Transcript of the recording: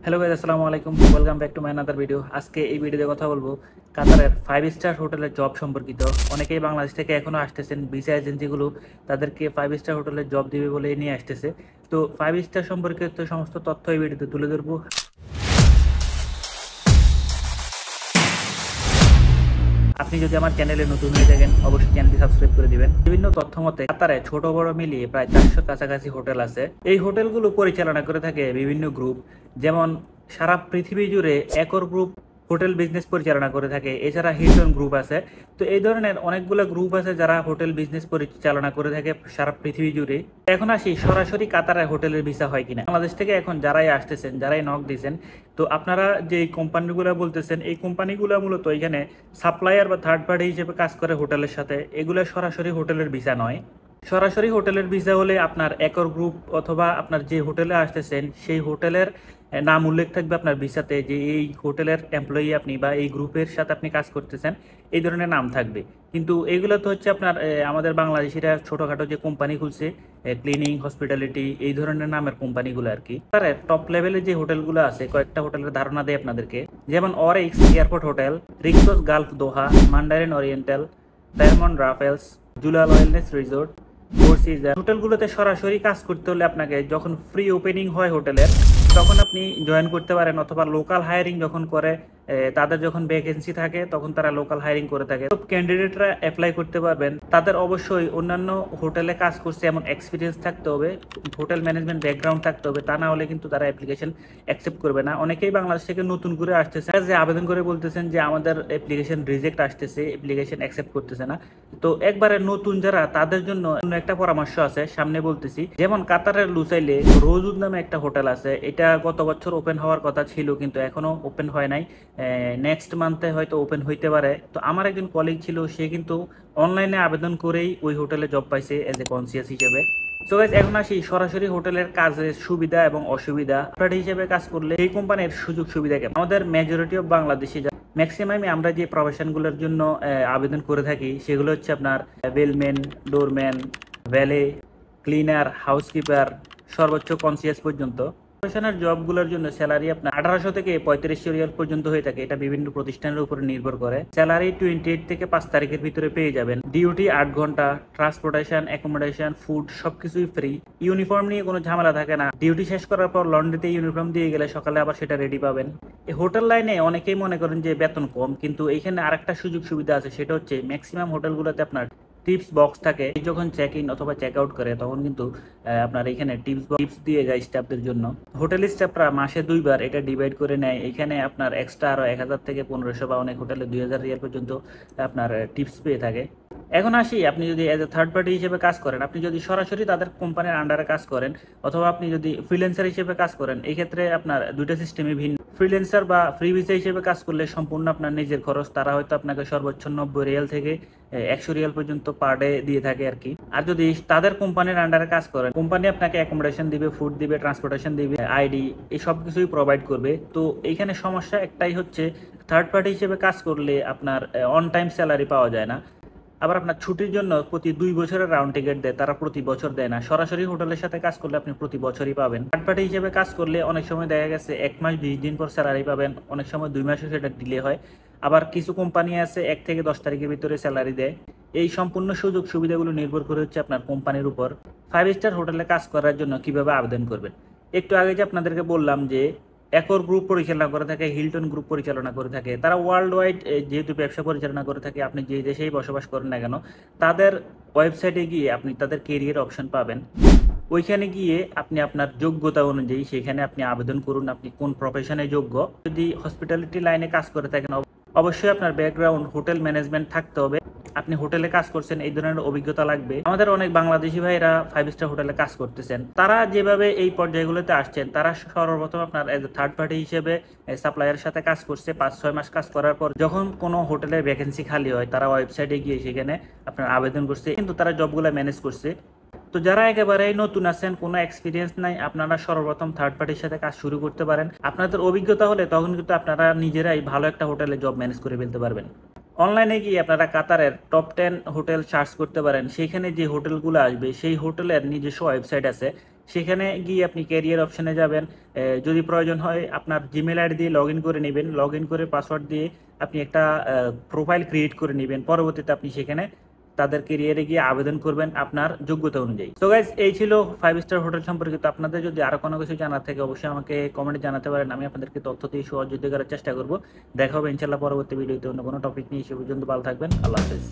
Hello guys, আসসালামু আলাইকুম। Welcome back to my another video. আজকে এই ভিডিওতে কথা বলবো কাতারের 5 স্টার হোটেলের জব সম্পর্কিত। অনেকেই বাংলাদেশ থেকে এখনো আসতেছেন, ভিসা এজেন্সিগুলো তাদেরকে 5 স্টার হোটেলের জব দিবে বলে নিয়ে আসতেছে। তো 5 স্টার সম্পর্কিত সমস্ত তথ্য এই ভিডিওতে তুলে ধরবো। আপনি যদি আমার চ্যানেলে নতুন হয়ে থাকেন, অবশ্যই চ্যানেলটি সাবস্ক্রাইব করে দিবেন। বিভিন্ন তথ্য মতে কাতারে ছোট বড় মিলিয়ে প্রায় 400 কাছাকাছি হোটেল আছে। এই হোটেলগুলো পরিচালনা করে থাকে বিভিন্ন গ্রুপ, যেমন সারা পৃথিবী জুড়ে একর গ্রুপ হোটেল বিজনেস পরিচালনা করে থাকে। এছাড়া হিলটন গ্রুপ আছে। তো এই ধরনের অনেকগুলো গ্রুপ আছে যারা হোটেল বিজনেস পরিচালনা করে থাকে সারা পৃথিবী জুড়ে। এখন আসি সরাসরি কাতারে হোটেলের ভিসা হয় কিনা। বাংলাদেশ থেকে এখন যারাই আসতেছেন, যারাই নক দিয়েছেন, তো আপনারা যে কোম্পানিগুলো বলতেছেন, এই কোম্পানিগুলো মূলত এখানে সাপ্লায়ার বা থার্ড পার্টি হিসেবে কাজ করে হোটেলের সাথে। এগুলো সরাসরি হোটেলের ভিসা নয়। সরাসরি হোটেলের ভিসা হলে আপনার একর গ্রুপ অথবা আপনার যে হোটেলে আসতেছেন সেই হোটেলের নাম উল্লেখ থাকবে আপনার ভিসাতে, যে এই হোটেলের এমপ্লয়ি আপনি বা এই গ্রুপের সাথে আপনি কাজ করতেছেন, এই ধরনের নাম থাকবে। কিন্তু এগুলো তো হচ্ছে আপনার আমাদের বাংলাদেশিরা ছোটোখাটো যে কোম্পানি খুলছে, ক্লিনিং, হসপিটালিটি, এই ধরনের নামের কোম্পানিগুলো আর কি। তার টপ লেভেলে যে হোটেলগুলো আছে, কয়েকটা হোটেলের ধারণা দেয় আপনাদেরকে, যেমন Oryx Airport Hotel, Rixos Gulf Doha, Mandarin Oriental, Fairmont Raffles, Zulal Wellness Resort, Four Season. হোটেলগুলোতে সরাসরি কাজ করতে হলে আপনাকে যখন ফ্রি ওপেনিং হয় হোটেলের, তখন আপনি জয়েন করতে পারেন, অথবা লোকাল হায়ারিং যখন করে, তাদের যখন ভ্যাকেন্সি থাকে তখন তারা লোকাল হায়ারিং করে থাকে। সব ক্যান্ডিডেটরা অ্যাপ্লাই করতে পারবেন। তাদের অবশ্যই অন্যান্য হোটেলে কাজ করছে এমন এক্সপিরিয়েন্স থাকতে হবে, হোটেল ম্যানেজমেন্ট ব্যাকগ্রাউন্ড থাকতে হবে, তা না হলে কিন্তু তারা অ্যাপ্লিকেশন অ্যাকসেপ্ট করবে না। অনেকেই বাংলাদেশ থেকে নতুন করে আসতেছে, যে আবেদন করে বলতেছেন যে আমাদের অ্যাপ্লিকেশন রিজেক্ট আসতেছে, অ্যাপ্লিকেশন অ্যাকসেপ্ট করতেছে না। তো একবারে নতুন যারা, তাদের জন্য একটা পরামর্শ আছে, সামনে বলতেছি। যেমন কাতারের লুসাইলে রোজউড নামে একটা হোটেল আছে। এটা গত বছর ওপেন হওয়ার কথা ছিল, কিন্তু এখনো ওপেন হয় নাই। নেক্সট মান্থে হয়তো ওপেন হইতে পারে। তো আমার একজন কলিগ ছিল, সে কিন্তু অনলাইনে আবেদন করেই ওই হোটেলে জব পাইছে এজ এ কনসিয়াস হিসেবে। সো গাইস, এখন আসি সরাসরি হোটেলের কাজের সুবিধা এবং অসুবিধা। হিসেবে কাজ করলে এই কোম্পানির সুযোগ সুবিধা কেমন। আমাদের মেজরিটি অফ বাংলাদেশি ম্যাক্সিমামই আমরা যে প্রফেশনগুলোর জন্য আবেদন করে থাকি, সেগুলো হচ্ছে আপনার bellman, doorman, valley, cleaner, housekeeper, সর্বোচ্চ কনসিয়াস পর্যন্ত। প্রফেশনাল জবগুলোর জন্য স্যালারি আপনার 1800 থেকে 3500 রিয়াল পর্যন্ত হয়ে থাকে। এটা বিভিন্ন প্রতিষ্ঠানের উপরে নির্ভর করে। স্যালারি 28 থেকে 5 তারিখের ভিতরে পেয়ে যাবেন। ডিউটি 8 ঘন্টা, ট্রান্সপোর্টেশন, অ্যাকোমোডেশন, ফুড সবকিছুই ফ্রি। ইউনিফর্ম নিয়ে কোনো ঝামেলা থাকে না। ডিউটি শেষ করার পর লন্ড্রিতে ইউনিফর্ম দিয়ে গেলে সকালে আবার সেটা রেডি পাবেন। এই হোটেল লাইনে অনেকেই মনে করেন যে বেতন কম, কিন্তু এইখানে আরেকটা সুযোগ সুবিধা আছে, সেটা হচ্ছে ম্যাক্সিমাম হোটেলগুলোতে আপনার টিপস বক্স থাকে। যখন চেক ইন অথবা চেক আউট করে তখন কিন্তু আপনার এখানে টিপস দিয়ে যায় স্টাফদের জন্য। হোটেল স্টাফরা মাসে 2 বার এটা ডিভাইড করে নেয়। এখানে আপনার এক্সট্রা আরো 1000 থেকে 1500 বা অনেক হোটেলে 2000 রিয়াল পর্যন্ত আপনার টিপস পেয়ে থাকে। এখন আসি, আপনি যদি এজ এ থার্ড পার্টি হিসেবে কাজ করেন, আপনি যদি সরাসরি তাদের কোম্পানির আন্ডারে কাজ করেন, অথবা আপনি যদি ফ্রিল্যান্সার হিসেবে কাজ করেন, এই ক্ষেত্রে আপনার দুইটা সিস্টেমই ভিন্ন। ফ্রিল্যান্সার বা ফ্রি ভিসা হিসেবে কাজ করলে সম্পূর্ণ আপনার নিজের খরচ। তারা হয়তো আপনাকে সর্বোচ্চ 90 রিয়াল থেকে 100 রিয়াল পর্যন্ত পার ডে দিয়ে থাকে আর কি। আর যদি তাদের কোম্পানির আন্ডারে কাজ করেন, কোম্পানি আপনাকে অ্যাকোমোডেশন দিবে, ফুড দিবে, ট্রান্সপোর্টেশন দিবে, আইডি, এই সব কিছুই প্রোভাইড করবে। তো এইখানে সমস্যা একটাই হচ্ছে, থার্ড পার্টি হিসেবে কাজ করলে আপনার অন টাইম স্যালারি পাওয়া যায় না। আবার আপনার ছুটির জন্য প্রতি 2 বছরের রাউন্ড টিকিট দেয়, তারা প্রতি বছর দেয় না। সরাসরি হোটেলের সাথে কাজ করলে আপনি প্রতি বছরই পাবেন। থার্ড পার্টি হিসেবে কাজ করলে অনেক সময় দেখা গেছে 1 মাস 20 দিন পর স্যালারি পাবেন, অনেক সময় 2 মাসও সেটা ডিলে হয়। আবার কিছু কোম্পানি আছে 1 থেকে 10 তারিখের ভিতরে স্যালারি দেয়। এই সম্পূর্ণ সুযোগ সুবিধাগুলো নির্ভর করে হচ্ছে আপনার কোম্পানির উপর। 5 স্টার হোটেলে কাজ করার জন্য কিভাবে আবেদন করবেন। একটু আগে যে আপনাদেরকে বললাম যে একর গ্রুপ পরিচালনা করে থাকে, হিলটন গ্রুপ পরিচালনা করে থাকে, তারা ওয়ার্ল্ড ওয়াইড যেহেতু ব্যবসা পরিচালনা করে থাকে, আপনি যে দেশেই বসবাস করেন না কেন, তাদের ওয়েবসাইটে গিয়ে আপনি তাদের কেরিয়ার অপশন পাবেন। ওইখানে গিয়ে আপনি আপনার যোগ্যতা অনুযায়ী সেখানে আপনি আবেদন করুন, আপনি কোন প্রফেশনে যোগ্য। যদি হসপিটালিটি লাইনে কাজ করে থাকেন, অবশ্যই আপনার ব্যাকগ্রাউন্ড হোটেল ম্যানেজমেন্ট থাকতে হবে। আপনি হোটেলে কাজ করছেন, এই ধরনের অভিজ্ঞতা লাগবে। আমাদের অনেক বাংলাদেশি ভাইরা 5 স্টার হোটেলে কাজ করতেছেন, তারা যেভাবে এই পর্যায়গুলোতে আসছেন, তারা সর্বপ্রথম আপনার এজ এ থার্ড পার্টি হিসেবে সাপ্লায়ারের সাথে কাজ করছে। 5-6 মাস কাজ করার পর যখন কোনো হোটেলের ভ্যাকেন্সি খালি হয়, তারা ওয়েবসাইটে গিয়ে সেখানে আপনার আবেদন করছে, কিন্তু তারা জবগুলো ম্যানেজ করছে। তো যারা একেবারেই নতুন আছেন, কোনো এক্সপিরিয়েন্স নাই, আপনারা সর্বপ্রথম থার্ড পার্টির সাথে কাজ শুরু করতে পারেন। আপনাদের অভিজ্ঞতা হলে তখন কিন্তু আপনারা নিজেরাই ভালো একটা হোটেলে জব ম্যানেজ করে ফেলতে পারবেন। অনলাইনে গিয়ে আপনারা কাতারের টপ 10 হোটেল সার্চ করতে পারেন। সেখানে যে হোটেলগুলো আসবে সেই হোটেলের নিজস্ব ওয়েবসাইট আছে, সেখানে গিয়ে আপনি ক্যারিয়ার অপশনে যাবেন। যদি প্রয়োজন হয় আপনার জিমেল আইডি দিয়ে লগ ইন করে নেবেন, লগ ইন করে পাসওয়ার্ড দিয়ে আপনি একটা প্রোফাইল ক্রিয়েট করে নেবেন। পরবর্তীতে আপনি সেখানে তাদের ক্যারিয়ারে গিয়ে আবেদন করবেন আপনার যোগ্যতা অনুযায়ী। তো গাইজ, এই ছিল 5 স্টার হোটেল সম্পর্কিত। আপনাদের যদি আরো কোনো কিছু জানার থাকে অবশ্যই আমাকে কমেন্টে জানাতে পারেন, আমি আপনাদেরকে তথ্য দিয়ে সহযোগিতা করার চেষ্টা করবো। দেখা হবে ইনশাল্লাহ পরবর্তী ভিডিওতে অন্য কোনো টপিক নিয়ে। সে পর্যন্ত ভালো থাকবেন, আল্লাহ হাফেজ।